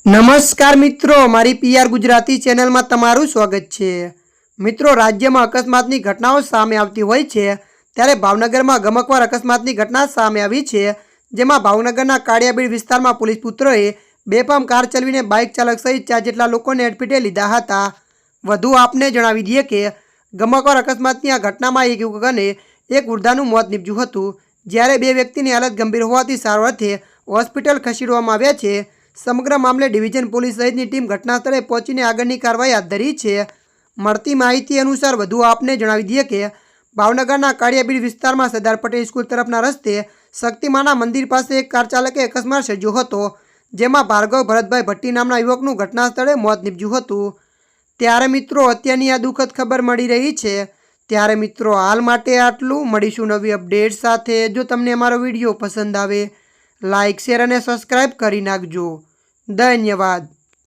નમસ્કાર મિત્રો, મારી પીઆર ગુજરાતી ચેનલમાં તમારું સ્વાગત છે। મિત્રો, રાજ્યમાં અકસ્માતની ઘટનાઓ સામે આવતી હોય છે ત્યારે ભાવનગરમાં ગમખ્વાર અકસ્માતની ઘટના સામે આવી છે, જેમાં ભાવનગરના કાળિયાબીડ વિસ્તારમાં પોલીસ પુત્રોએ બેફામ કાર ચલાવીને બાઇક ચાલક સહિત 4 જેટલા લોકોને અડફેટે લીધા હતા। વધુ આપને જણાવી દઈએ કે ગમખ્વાર અકસ્માતની આ ઘટનામાં એક યુવક અને એક વૃદ્ધાનું મોત નીપજ્યું હતું, જ્યારે 2 વ્યક્તિની હાલત ગંભીર હોવાથી સારવાર અર્થે હોસ્પિટલ ખસેડવામાં આવ્યા છે। સમગ્ર મામલે ડિવિઝન પોલીસ સહિતની ટીમ ઘટના સ્થળે પહોંચીને આગળની કાર્યવાહી હાથ ધરી છે। મળતી માહિતી અનુસાર વધુ આપને જણાવી દઈએ કે ભાવનગરના કાળિયાબીડ વિસ્તારમાં સરદાર પટેલ સ્કૂલ તરફના રસ્તે શક્તિમાના મંદિર પાસે એક કાર ચાલકે અકસ્માત સર્જ્યો હતો, જેમાં ભાર્ગવ ભરતભાઈ ભટ્ટી નામના યુવકનું ઘટના સ્થળે મોત નીપજ્યું હતું। ત્યારે મિત્રો, અત્યારની આ દુઃખદ ખબર મળી રહી છે। ત્યારે મિત્રો, હાલ માટે આટલું। મળીશું નવી અપડેટ સાથે। જો તમને અમારો વિડીયો પસંદ આવે, લાઇક, શેર અને સબસ્ક્રાઈબ કરી નાખજો। ધન્યવાદ।